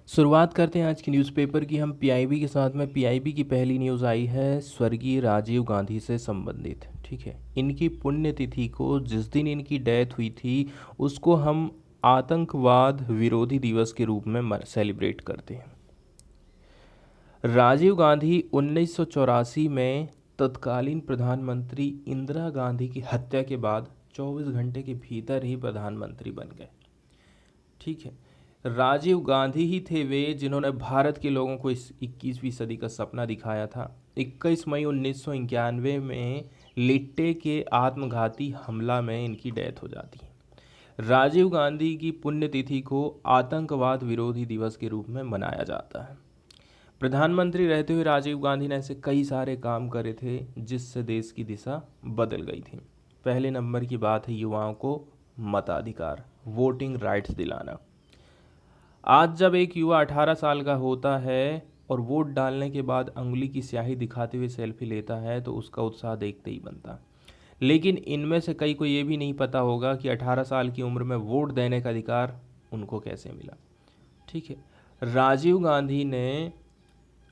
शुरुआत करते हैं आज की न्यूज़पेपर की हम पीआईबी के साथ में। पीआईबी की पहली न्यूज़ आई है स्वर्गीय राजीव गांधी से संबंधित। ठीक है, इनकी पुण्यतिथि को, जिस दिन इनकी डेथ हुई थी, उसको हम आतंकवाद विरोधी दिवस के रूप में सेलिब्रेट करते हैं। राजीव गांधी 1984 में तत्कालीन प्रधानमंत्री इंदिरा गांधी की हत्या के बाद 24 घंटे के भीतर ही प्रधानमंत्री बन गए। ठीक है, राजीव गांधी ही थे वे जिन्होंने भारत के लोगों को इस 21वीं सदी का सपना दिखाया था। 21 मई 1991 में लिट्टे के आत्मघाती हमला में इनकी डेथ हो जाती है। राजीव गांधी की पुण्यतिथि को आतंकवाद विरोधी दिवस के रूप में मनाया जाता है। प्रधानमंत्री रहते हुए राजीव गांधी ने ऐसे कई सारे काम करे थे जिससे देश की दिशा बदल गई थी। पहले नंबर की बात है युवाओं को मताधिकार, वोटिंग राइट्स दिलाना। आज जब एक युवा 18 साल का होता है और वोट डालने के बाद अंगुली की स्याही दिखाते हुए सेल्फी लेता है तो उसका उत्साह देखते ही बनता। लेकिन इनमें से कई को ये भी नहीं पता होगा कि 18 साल की उम्र में वोट देने का अधिकार उनको कैसे मिला। ठीक है, राजीव गांधी ने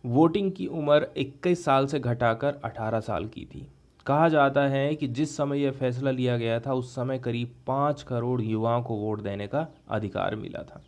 वोटिंग की उम्र 21 साल से घटाकर 18 साल की थी। कहा जाता है कि जिस समय यह फैसला लिया गया था उस समय करीब 5 करोड़ युवाओं को वोट देने का अधिकार मिला था।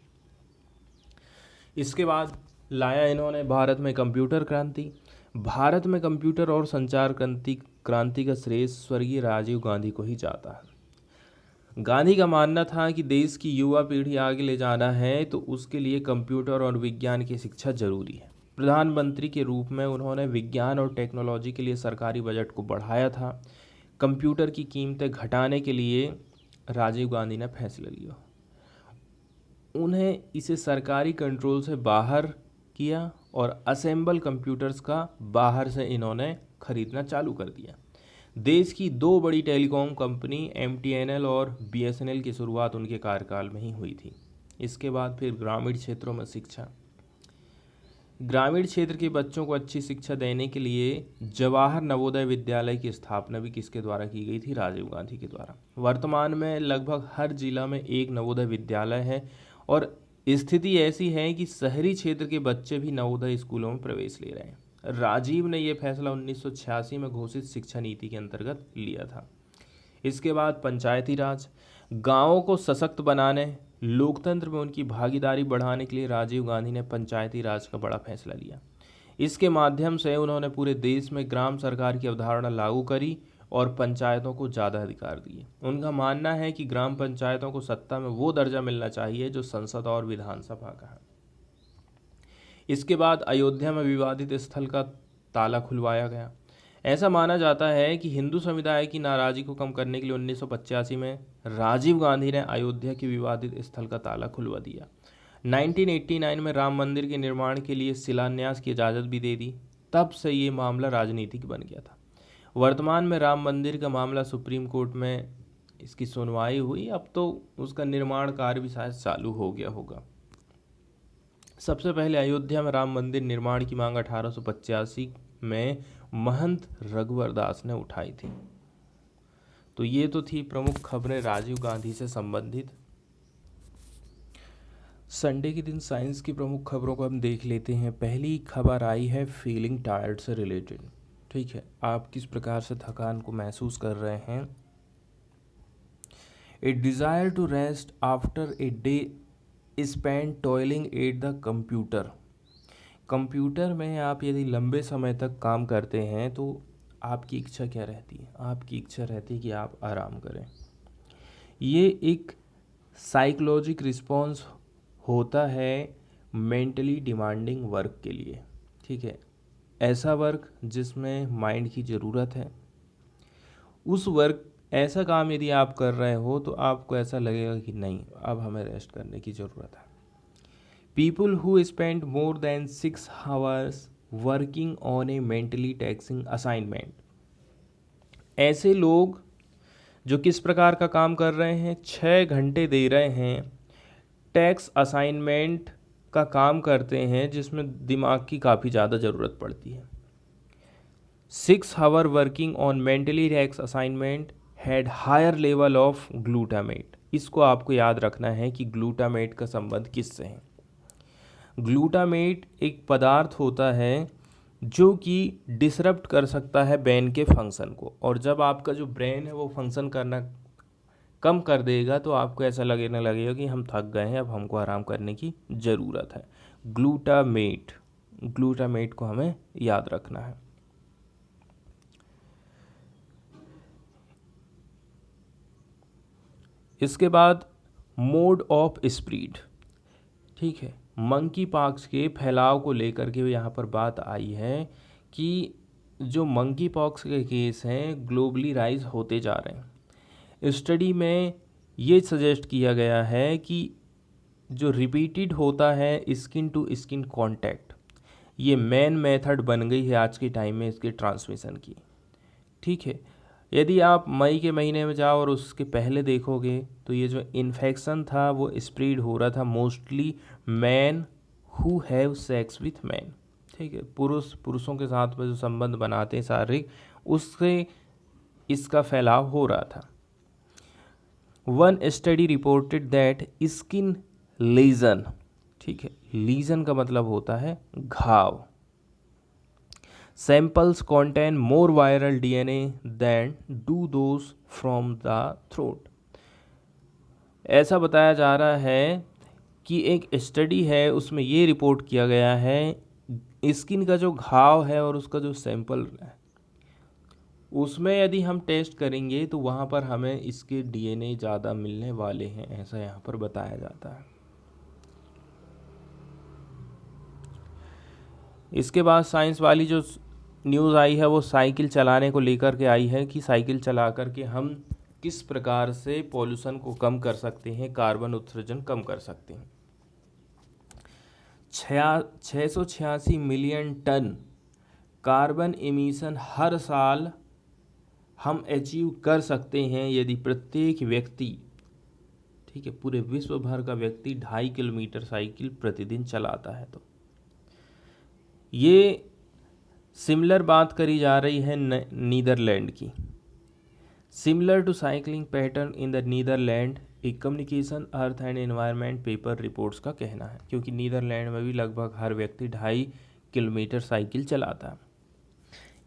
इसके बाद लाया इन्होंने भारत में कंप्यूटर क्रांति। भारत में कंप्यूटर और संचार क्रांति का श्रेय स्वर्गीय राजीव गांधी को ही जाता है। गांधी का मानना था कि देश की युवा पीढ़ी आगे ले जाना है तो उसके लिए कंप्यूटर और विज्ञान की शिक्षा जरूरी है। प्रधानमंत्री के रूप में उन्होंने विज्ञान और टेक्नोलॉजी के लिए सरकारी बजट को बढ़ाया था। कंप्यूटर की कीमतें घटाने के लिए राजीव गांधी ने फैसला लिया। उन्हें इसे सरकारी कंट्रोल से बाहर किया और असेंबल कंप्यूटर्स का बाहर से इन्होंने खरीदना चालू कर दिया। देश की दो बड़ी टेलीकॉम कंपनी एमटीएनएल और बीएसएनएल की शुरुआत उनके कार्यकाल में ही हुई थी। इसके बाद फिर ग्रामीण क्षेत्रों में शिक्षा। ग्रामीण क्षेत्र के बच्चों को अच्छी शिक्षा देने के लिए जवाहर नवोदय विद्यालय की स्थापना भी किसके द्वारा की गई थी? राजीव गांधी के द्वारा। वर्तमान में लगभग हर जिला में एक नवोदय विद्यालय है और स्थिति ऐसी है कि शहरी क्षेत्र के बच्चे भी नवोदय स्कूलों में प्रवेश ले रहे हैं। राजीव ने यह फैसला 1986 में घोषित शिक्षा नीति के अंतर्गत लिया था। इसके बाद पंचायती राज। गांवों को सशक्त बनाने, लोकतंत्र में उनकी भागीदारी बढ़ाने के लिए राजीव गांधी ने पंचायती राज का बड़ा फैसला लिया। इसके माध्यम से उन्होंने पूरे देश में ग्राम सरकार की अवधारणा लागू करी और पंचायतों को ज़्यादा अधिकार दिए। उनका मानना है कि ग्राम पंचायतों को सत्ता में वो दर्जा मिलना चाहिए जो संसद और विधानसभा का है। इसके बाद अयोध्या में विवादित स्थल का ताला खुलवाया गया। ऐसा माना जाता है कि हिंदू समुदाय की नाराज़गी को कम करने के लिए 1985 में राजीव गांधी ने अयोध्या के विवादित स्थल का ताला खुलवा दिया। 1989 में राम मंदिर के निर्माण के लिए शिलान्यास की इजाज़त भी दे दी। तब से ये मामला राजनीतिक बन गया था। वर्तमान में राम मंदिर का मामला सुप्रीम कोर्ट में इसकी सुनवाई हुई। अब तो उसका निर्माण कार्य भी शायद चालू हो गया होगा। सबसे पहले अयोध्या में राम मंदिर निर्माण की मांग 1885 में महंत रघुवर दास ने उठाई थी। तो ये तो थी प्रमुख खबरें राजीव गांधी से संबंधित। संडे के दिन साइंस की प्रमुख खबरों को हम देख लेते हैं। पहली खबर आई है फीलिंग टायर्ड से रिलेटेड। ठीक है, आप किस प्रकार से थकान को महसूस कर रहे हैं। A desire to rest after a day spend toiling at the computer. Computer में आप यदि लंबे समय तक काम करते हैं तो आपकी इच्छा क्या रहती है? आपकी इच्छा रहती है कि आप आराम करें। ये एक साइकोलॉजिक रिस्पॉन्स होता है मेंटली डिमांडिंग वर्क के लिए। ठीक है, ऐसा वर्क जिसमें माइंड की ज़रूरत है। उस वर्क ऐसा काम यदि आप कर रहे हो तो आपको ऐसा लगेगा कि नहीं, अब हमें रेस्ट करने की ज़रूरत है। People who spend more than 6 hours working on a mentally taxing assignment. ऐसे लोग जो किस प्रकार का काम कर रहे हैं? 6 घंटे दे रहे हैं, टैक्स असाइनमेंट का काम करते हैं जिसमें दिमाग की काफ़ी ज़्यादा ज़रूरत पड़ती है। 6 hour working on mentally tax assignment had higher level of glutamate. इसको आपको याद रखना है कि ग्लूटामेट का संबंध किससे है। ग्लूटामेट एक पदार्थ होता है जो कि डिसरप्ट कर सकता है ब्रेन के फंक्शन को, और जब आपका जो ब्रेन है वो फंक्शन करना कम कर देगा तो आपको ऐसा लगने लगेगा कि हम थक गए हैं, अब हमको आराम करने की ज़रूरत है। ग्लूटामेट, ग्लूटामेट को हमें याद रखना है। इसके बाद मोड ऑफ स्प्रेड, ठीक है, मंकी पॉक्स के फैलाव को लेकर के यहाँ पर बात आई है कि जो मंकी पॉक्स के केस हैं ग्लोबली राइज होते जा रहे हैं। स्टडी में ये सजेस्ट किया गया है कि जो रिपीटेड होता है स्किन टू स्किन कांटेक्ट, ये मेन मेथड बन गई है आज के टाइम में इसके ट्रांसमिशन की, ठीक है। यदि आप मई के महीने में जाओ और उसके पहले देखोगे तो ये जो इन्फेक्शन था वो स्प्रेड हो रहा था mostly man who have sex with man, ठीक है, पुरुषों के साथ में जो संबंध बनाते हैं शारीरिक, उससे इसका फैलाव हो रहा था। One study reported that skin lesion, ठीक है, लीजन का मतलब होता है घाव, samples contain more viral DNA than do those from the throat। ऐसा बताया जा रहा है कि एक स्टडी है उसमें ये रिपोर्ट किया गया है स्किन का जो घाव है और उसका जो सैंपल है उसमें यदि हम टेस्ट करेंगे तो वहाँ पर हमें इसके DNA ज़्यादा मिलने वाले हैं, ऐसा यहाँ पर बताया जाता है। इसके बाद साइंस वाली जो न्यूज़ आई है वो साइकिल चलाने को लेकर के आई है कि साइकिल चला कर के हम किस प्रकार से पॉल्यूशन को कम कर सकते हैं, कार्बन उत्सर्जन कम कर सकते हैं। 686 मिलियन टन कार्बन एमिशन हर साल हम अचीव कर सकते हैं यदि प्रत्येक व्यक्ति, ठीक है, पूरे विश्व भर का व्यक्ति 2.5 किलोमीटर साइकिल प्रतिदिन चलाता है। तो ये सिमिलर बात करी जा रही है नीदरलैंड की। Similar to cycling pattern in the Netherlands a communication earth and environment paper reports का कहना है, क्योंकि नीदरलैंड में भी लगभग हर व्यक्ति 2.5 किलोमीटर साइकिल चलाता है।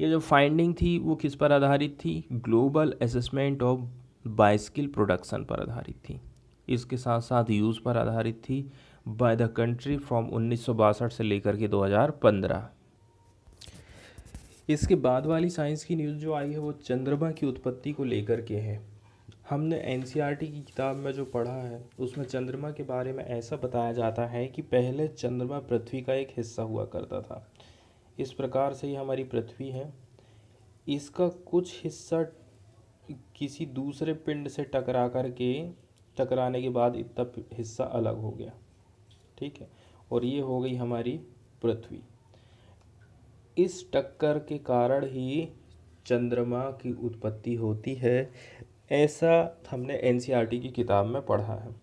ये जो फाइंडिंग थी वो किस पर आधारित थी? Global assessment of bicycle production पर आधारित थी। इसके साथ साथ यूज़ पर आधारित थी बाय द कंट्री फ्रॉम 1962 से लेकर के 2015। इसके बाद वाली साइंस की न्यूज़ जो आई है वो चंद्रमा की उत्पत्ति को लेकर के है। हमने एनसीईआरटी की किताब में जो पढ़ा है उसमें चंद्रमा के बारे में ऐसा बताया जाता है कि पहले चंद्रमा पृथ्वी का एक हिस्सा हुआ करता था। इस प्रकार से ही हमारी पृथ्वी है, इसका कुछ हिस्सा किसी दूसरे पिंड से टकराने के बाद इतना हिस्सा अलग हो गया, ठीक है, और ये हो गई हमारी पृथ्वी। इस टक्कर के कारण ही चंद्रमा की उत्पत्ति होती है, ऐसा हमने एनसीईआरटी की किताब में पढ़ा है।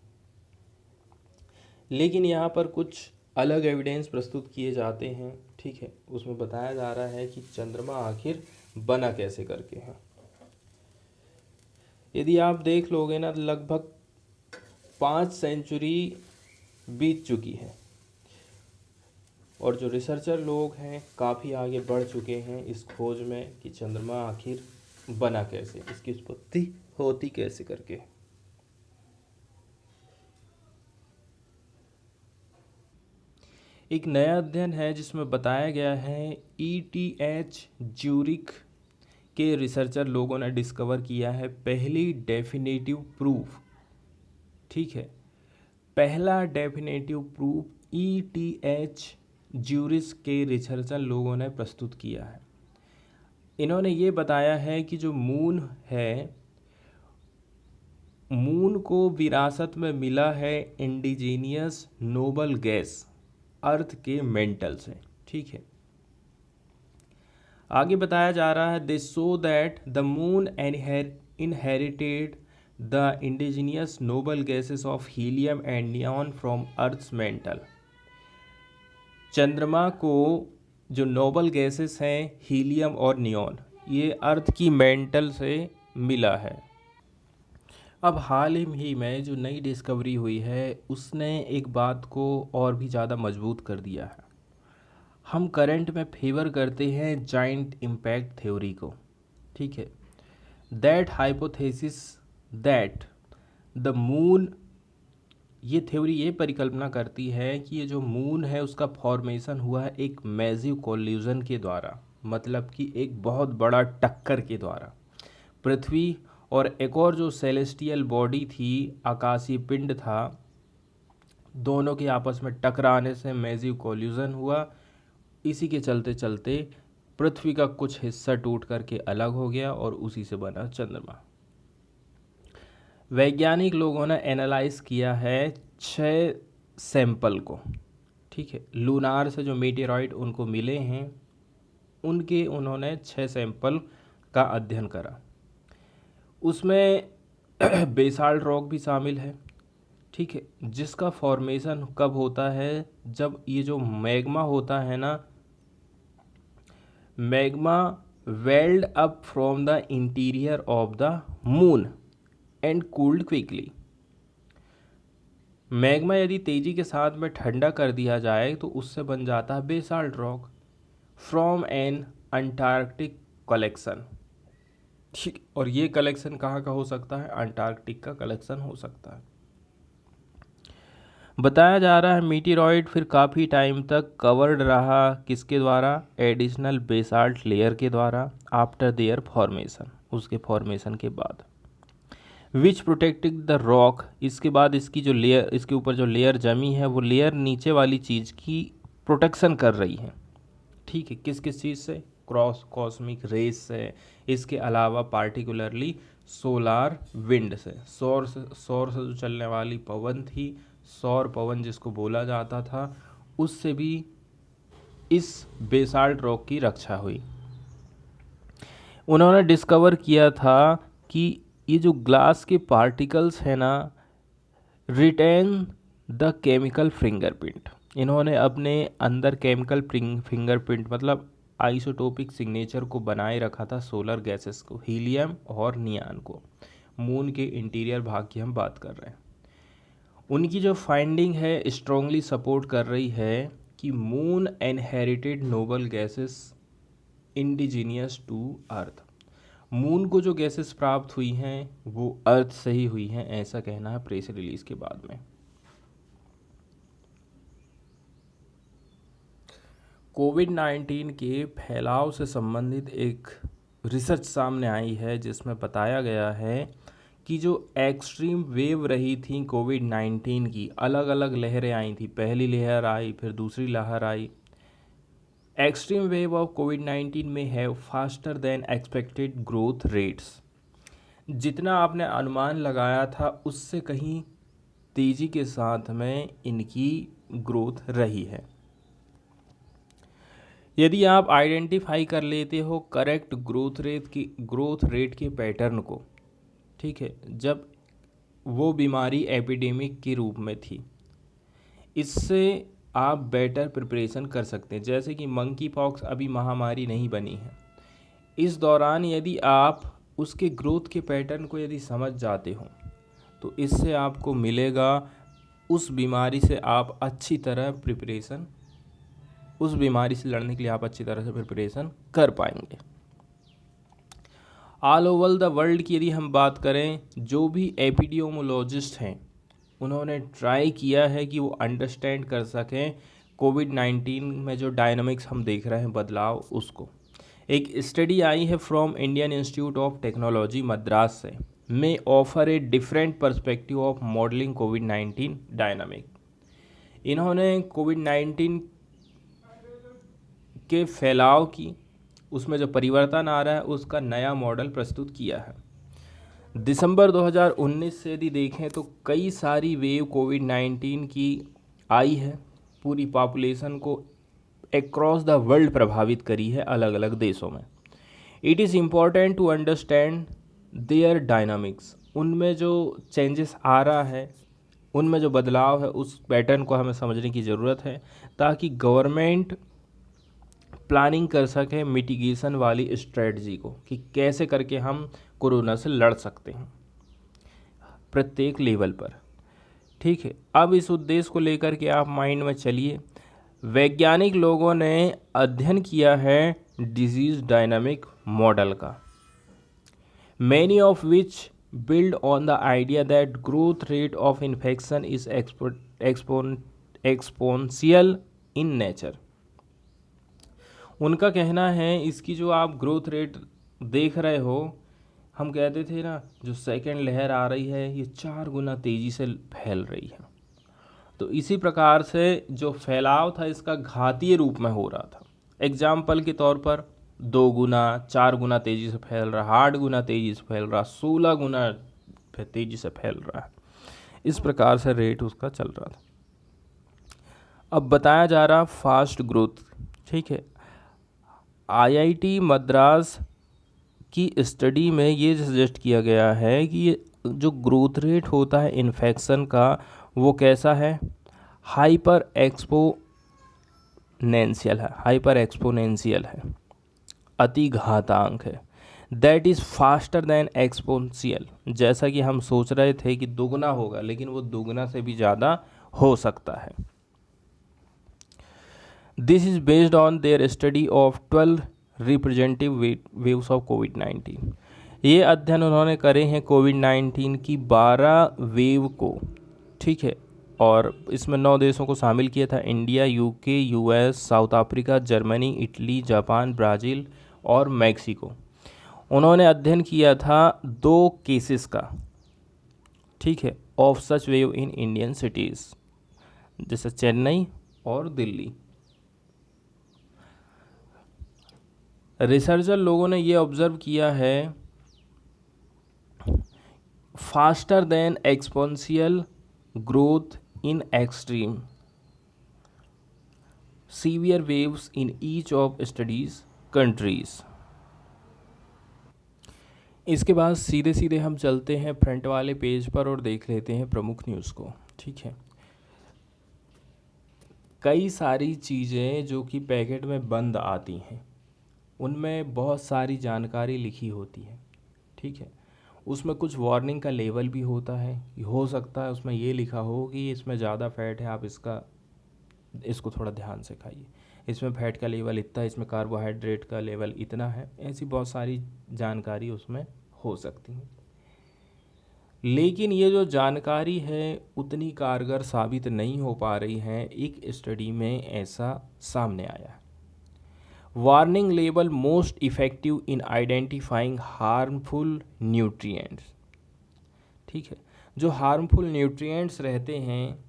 लेकिन यहाँ पर कुछ अलग एविडेंस प्रस्तुत किए जाते हैं, ठीक है। उसमें बताया जा रहा है कि चंद्रमा आखिर बना कैसे करके है। यदि आप देख लोगे ना, लगभग 5 सेंचुरी बीत चुकी है और जो रिसर्चर लोग हैं काफ़ी आगे बढ़ चुके हैं इस खोज में कि चंद्रमा आखिर बना कैसे, इसकी उत्पत्ति होती कैसे करके। एक नया अध्ययन है जिसमें बताया गया है ETH ज्यूरिख के रिसर्चर लोगों ने डिस्कवर किया है पहली डेफिनेटिव प्रूफ, ठीक है, पहला डेफिनेटिव प्रूफ ETH ज्यूरिख के रिसर्चर लोगों ने प्रस्तुत किया है। इन्होंने ये बताया है कि जो मून है, मून को विरासत में मिला है इंडिजीनियस नोबल गैस अर्थ के मेंटल से, ठीक है। आगे बताया जा रहा है they show that the moon inherited the indigenous noble gases of helium and neon from earth's mantle. चंद्रमा को जो नोबल गैसेस हैं हीलियम और नियॉन, ये अर्थ की मेंटल से मिला है। अब हाल ही में जो नई डिस्कवरी हुई है उसने एक बात को और भी ज़्यादा मजबूत कर दिया है। हम करंट में फेवर करते हैं जाइंट इम्पैक्ट थ्योरी को, ठीक है। That hypothesis that the moon, ये थ्योरी ये परिकल्पना करती है कि ये जो मून है उसका फॉर्मेशन हुआ है एक मैसिव कोलिजन के द्वारा, मतलब कि एक बहुत बड़ा टक्कर के द्वारा। पृथ्वी और एक और जो सेलेस्टियल बॉडी थी, आकाशीय पिंड था, दोनों के आपस में टकराने से मैसिव कोलिजन हुआ। इसी के चलते चलते पृथ्वी का कुछ हिस्सा टूट करके अलग हो गया और उसी से बना चंद्रमा। वैज्ञानिक लोगों ने एनालाइज किया है 6 सैंपल को, ठीक है। लूनार से जो मेटेरॉइड उनको मिले हैं उनके उन्होंने 6 सैंपल का अध्ययन करा। उसमें बेसाल्ट रॉक भी शामिल है, ठीक है, जिसका फॉर्मेशन कब होता है, जब ये जो मैग्मा होता है ना, magma weld up from the interior of the moon and cooled quickly. Magma यदि तेजी के साथ में ठंडा कर दिया जाए तो उससे बन जाता है basalt rock from an Antarctic collection, ठीक। और ये कलेक्शन कहाँ का हो सकता है, अंटार्कटिक का कलेक्शन हो सकता है। बताया जा रहा है मीटेरॉइड फिर काफ़ी टाइम तक कवर्ड रहा, किसके द्वारा, एडिशनल बेसाल्ट लेयर के द्वारा, आफ्टर देयर फॉर्मेशन, उसके फॉर्मेशन के बाद, विच प्रोटेक्टिंग द रॉक, इसके बाद इसकी जो लेयर, इसके ऊपर जो लेयर जमी है वो लेयर नीचे वाली चीज़ की प्रोटेक्शन कर रही है, ठीक है। किस किस चीज़ से, क्रॉस कॉस्मिक रेज से, इसके अलावा पार्टिकुलरली सोलार विंड से, सौर से जो चलने वाली पवन थी, सौर पवन जिसको बोला जाता था, उससे भी इस बेसाल्ट रॉक की रक्षा हुई। उन्होंने डिस्कवर किया था कि ये जो ग्लास के पार्टिकल्स हैं ना, रिटेन द केमिकल फिंगरप्रिंट, इन्होंने अपने अंदर केमिकल फिंगरप्रिंट मतलब आइसोटोपिक सिग्नेचर को बनाए रखा था सोलर गैसेस को, हीलियम और नियान को। मून के इंटीरियर भाग की हम बात कर रहे हैं। उनकी जो फाइंडिंग है स्ट्रांगली सपोर्ट कर रही है कि moon inherited noble gases indigenous to earth. Moon को जो गैसेस प्राप्त हुई हैं वो अर्थ से ही हुई हैं, ऐसा कहना है प्रेस रिलीज के बाद में। कोविड-19 के फैलाव से संबंधित एक रिसर्च सामने आई है जिसमें बताया गया है कि जो एक्सट्रीम वेव रही थी कोविड-19 की, अलग अलग लहरें आई थी, पहली लहर आई फिर दूसरी लहर आई। एक्सट्रीम वेव ऑफ कोविड-19 में have faster than expected growth rates, जितना आपने अनुमान लगाया था उससे कहीं तेज़ी के साथ में इनकी ग्रोथ रही है। यदि आप आइडेंटिफाई कर लेते हो करेक्ट ग्रोथ रेट के पैटर्न को, ठीक है, जब वो बीमारी एपिडेमिक के रूप में थी, इससे आप बेटर प्रिपरेशन कर सकते हैं। जैसे कि मंकी पॉक्स अभी महामारी नहीं बनी है, इस दौरान यदि आप उसके ग्रोथ के पैटर्न को यदि समझ जाते हो तो इससे आपको मिलेगा, उस बीमारी से आप अच्छी तरह प्रिपरेशन, उस बीमारी से लड़ने के लिए आप अच्छी तरह से प्रिपरेशन कर पाएंगे। ऑल ओवर द वर्ल्ड की यदि हम बात करें, जो भी एपिडियोमोलॉजिस्ट हैं उन्होंने ट्राई किया है कि वो अंडरस्टैंड कर सकें कोविड-19 में जो डायनामिक्स हम देख रहे हैं बदलाव उसको। एक स्टडी आई है from Indian institute of technology Madras से, में offer a different perspective of modelling covid dynamic. इन्होंने कोविड-19 के फैलाव की, उसमें जो परिवर्तन आ रहा है उसका नया मॉडल प्रस्तुत किया है। दिसंबर 2019 से यदि देखें तो कई सारी वेव कोविड-19 की आई है, पूरी पॉपुलेशन को अक्रॉस द वर्ल्ड प्रभावित करी है अलग अलग देशों में। It is important to understand their dynamics, उनमें जो चेंजेस आ रहा है, उनमें जो बदलाव है, उस पैटर्न को हमें समझने की ज़रूरत है ताकि गवर्नमेंट प्लानिंग कर सके मिटिगेशन वाली स्ट्रेटजी को, कि कैसे करके हम कोरोना से लड़ सकते हैं। प्रत्येक लेवल पर। ठीक है, अब इस उद्देश्य को लेकर के आप माइंड में चलिए। वैज्ञानिक लोगों ने अध्ययन किया है डिजीज डायनामिक मॉडल का, many of which build on the idea that growth rate of infection is exponential in nature। उनका कहना है इसकी जो आप ग्रोथ रेट देख रहे हो, हम कहते थे ना जो सेकेंड लहर आ रही है ये 4 गुना तेज़ी से फैल रही है, तो इसी प्रकार से जो फैलाव था इसका घातीय रूप में हो रहा था। एग्जाम्पल के तौर पर 2 गुना 4 गुना तेज़ी से फैल रहा, 8 गुना तेज़ी से फैल रहा, 16 गुना तेज़ी से फैल रहा है, इस प्रकार से रेट उसका चल रहा था। अब बताया जा रहा फास्ट ग्रोथ। ठीक है, आईआईटी मद्रास की स्टडी में ये सजेस्ट किया गया है कि ये जो ग्रोथ रेट होता है इन्फेक्शन का वो कैसा है, हाइपर एक्सपोनेंशियल है, अति घातांक है। That is faster than exponential, जैसा कि हम सोच रहे थे कि दुगना होगा, लेकिन वो दुगना से भी ज़्यादा हो सकता है। This is based on their study of 12 representative waves of कोविड-19। ये अध्ययन उन्होंने करे हैं कोविड-19 की 12 वेव को। ठीक है, और इसमें 9 देशों को शामिल किया था, India, UK, US, south Africa, Germany, Italy, Japan, Brazil और मैक्सिको। उन्होंने अध्ययन किया था 2 केसेस का, ठीक है, of such wave in Indian cities, जैसे चेन्नई और दिल्ली। रिसर्चर लोगों ने ये ऑब्जर्व किया है faster than exponential growth in extreme severe waves in each of studies countries। इसके बाद सीधे सीधे हम चलते हैं फ्रंट वाले पेज पर और देख लेते हैं प्रमुख न्यूज़ को। ठीक है, कई सारी चीज़ें जो कि पैकेट में बंद आती हैं उनमें बहुत सारी जानकारी लिखी होती है। ठीक है, उसमें कुछ वार्निंग का लेवल भी होता है, हो सकता है उसमें ये लिखा हो कि इसमें ज़्यादा फैट है, आप इसको थोड़ा ध्यान से खाइए, इसमें फैट का लेवल इतना, इसमें कार्बोहाइड्रेट का लेवल इतना है, ऐसी बहुत सारी जानकारी उसमें हो सकती है। लेकिन ये जो जानकारी है उतनी कारगर साबित नहीं हो पा रही है, एक स्टडी में ऐसा सामने आया है। Warning label most effective in identifying harmful nutrients. ठीक है, जो हार्मफुल न्यूट्रिएंट्स रहते हैं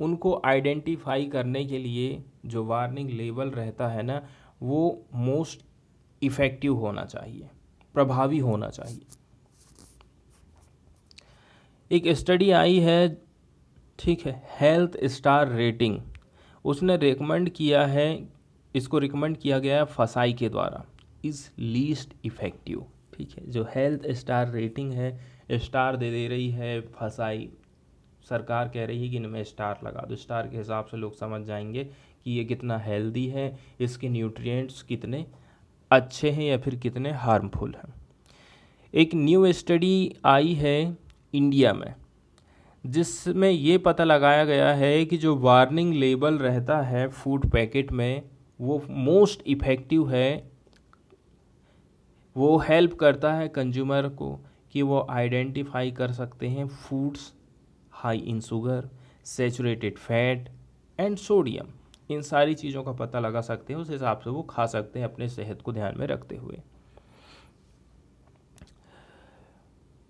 उनको आइडेंटिफाई करने के लिए जो वार्निंग लेबल रहता है ना, वो मोस्ट इफेक्टिव होना चाहिए, प्रभावी होना चाहिए। एक स्टडी आई है, ठीक है, हेल्थ स्टार रेटिंग, उसने रिकमेंड किया है, इसको रिकमेंड किया गया है फसाई के द्वारा, इज़ लीस्ट इफ़ेक्टिव। ठीक है, जो हेल्थ स्टार रेटिंग है, स्टार दे रही है फसाई, सरकार कह रही है कि इनमें स्टार लगा दो, स्टार के हिसाब से लोग समझ जाएंगे कि ये कितना हेल्दी है, इसके न्यूट्रिएंट्स कितने अच्छे हैं या फिर कितने हार्मफुल हैं। एक न्यू स्टडी आई है इंडिया में जिसमें ये पता लगाया गया है कि जो वार्निंग लेबल रहता है फूड पैकेट में वो मोस्ट इफ़ेक्टिव है, वो हेल्प करता है कंज्यूमर को कि वो आइडेंटिफाई कर सकते हैं foods high in sugar, saturated fat and sodium, इन सारी चीज़ों का पता लगा सकते हैं, उस हिसाब से वो खा सकते हैं अपने सेहत को ध्यान में रखते हुए।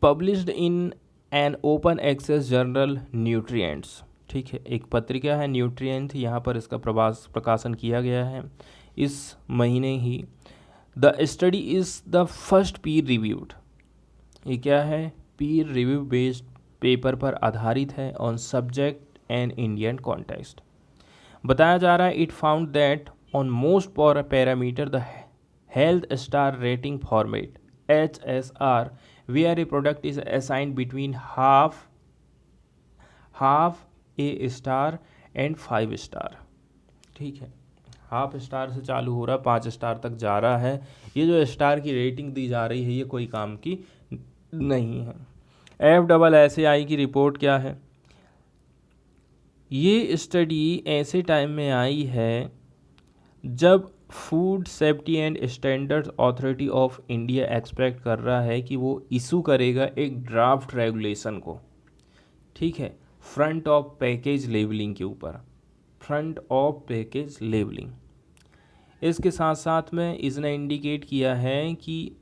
Published in an open access journal nutrients. ठीक है, एक पत्रिका है न्यूट्रिएंट, यहाँ पर इसका प्रकाशन किया गया है इस महीने ही। The study is the first peer reviewed, ये क्या है, पीर रिव्यू बेस्ड पेपर पर आधारित है on subject and Indian context. बताया जा रहा है it found that on most parameter the health star rating format HSR where a product is assigned between half A star and 5 star. ठीक है, half star से चालू हो रहा है, 5 स्टार तक जा रहा है। ये जो स्टार की रेटिंग दी जा रही है ये कोई काम की नहीं है। FSSAI की रिपोर्ट क्या है? ये स्टडी ऐसे टाइम में आई है जब food safety and standards authority of India expect कर रहा है कि वो इशू करेगा एक ड्राफ्ट रेगुलेशन को, ठीक है, फ्रंट ऑफ पैकेज लेबलिंग के ऊपर, फ्रंट ऑफ पैकेज लेबलिंग। इसके साथ साथ में इसने इंडिकेट किया है कि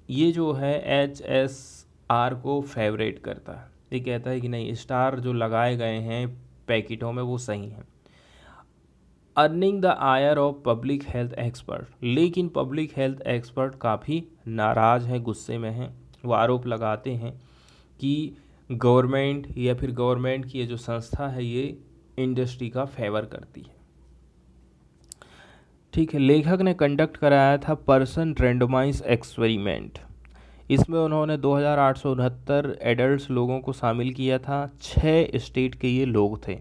ये जो है HSR को फेवरेट करता है। ये कहता है कि नहीं, स्टार जो लगाए गए हैं पैकेटों में वो सही हैं। Earning the ire of public health expert, लेकिन पब्लिक हेल्थ एक्सपर्ट काफ़ी नाराज़ हैं, गुस्से में हैं। वो आरोप लगाते हैं कि गवर्नमेंट या फिर गवर्नमेंट की ये जो संस्था है ये इंडस्ट्री का फेवर करती है, ठीक है। लेखक ने कंडक्ट कराया था पर्सन रेंडमाइज एक्सपेरिमेंट। इसमें उन्होंने 2869 एडल्ट लोगों को शामिल किया था। 6 स्टेट के ये लोग थे।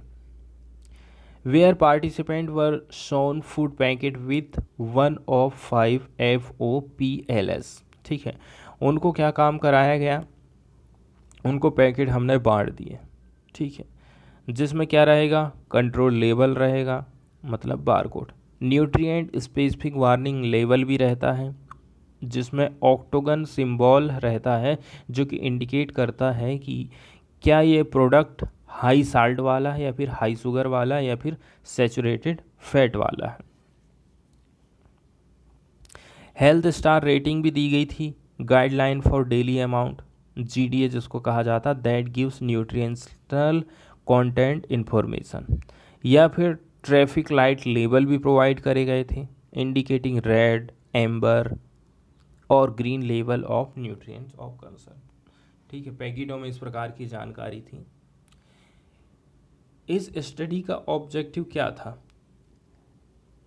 Where participant were shown food packet with 1 of 5 FOPLS, ठीक है। उनको क्या काम कराया गया, उनको पैकेट हमने बांट दिए, ठीक है, जिसमें क्या रहेगा, कंट्रोल लेबल रहेगा, मतलब barcode. Nutrient specific warning level भी रहता है, जिसमें ऑक्टोगन सिंबल रहता है जो कि इंडिकेट करता है कि क्या ये प्रोडक्ट हाई साल्ट वाला है या फिर हाई शुगर वाला है या फिर सैचुरेटेड फैट वाला है। हेल्थ स्टार रेटिंग भी दी गई थी। Guideline for daily amount, GDA जिसको कहा जाता, दैट गिव्स न्यूट्रिएंशनल कंटेंट इंफॉर्मेशन, या फिर ट्रैफिक लाइट लेबल भी प्रोवाइड करे गए थे इंडिकेटिंग रेड, एम्बर और green level of nutrients of concern, ठीक है। पैकेटों में इस प्रकार की जानकारी थी। इस स्टडी का ऑब्जेक्टिव क्या था?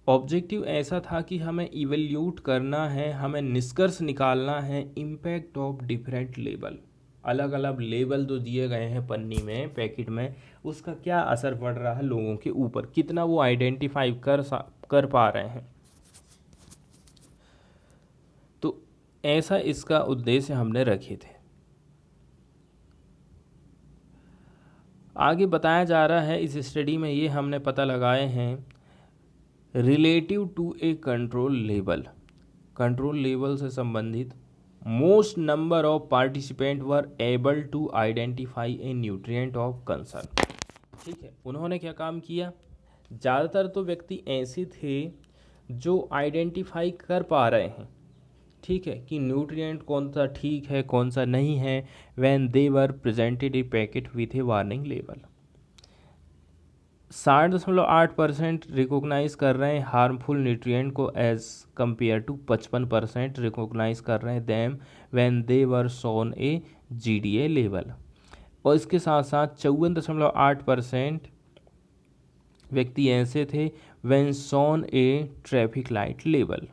ऑब्जेक्टिव ऐसा था कि हमें इवैल्यूएट करना है, हमें निष्कर्ष निकालना है इम्पैक्ट ऑफ डिफरेंट लेबल, अलग अलग लेबल जो दिए गए हैं पन्नी में, पैकेट में, उसका क्या असर पड़ रहा है लोगों के ऊपर, कितना वो आइडेंटिफाई कर पा रहे हैं। तो ऐसा इसका उद्देश्य हमने रखे थे। आगे बताया जा रहा है इस स्टडी में, ये हमने पता लगाए हैं relative to a control level, control level से संबंधित most number of participant were able to identify a nutrient of concern, ठीक है। उन्होंने क्या काम किया, ज़्यादातर तो व्यक्ति ऐसे थे जो आइडेंटिफाई कर पा रहे हैं, ठीक है, कि न्यूट्रिएंट कौन सा ठीक है कौन सा नहीं है, when they were presented a packet with a warning level. 60.8% recognise कर रहे हैं हार्मफुल न्यूट्रिएंट को एज कंपेयर टू 55% रिकॉग्नाइज कर रहे हैं them when they were shown a GDA level. और इसके साथ साथ 54.8% व्यक्ति ऐसे थे when shown a traffic light level,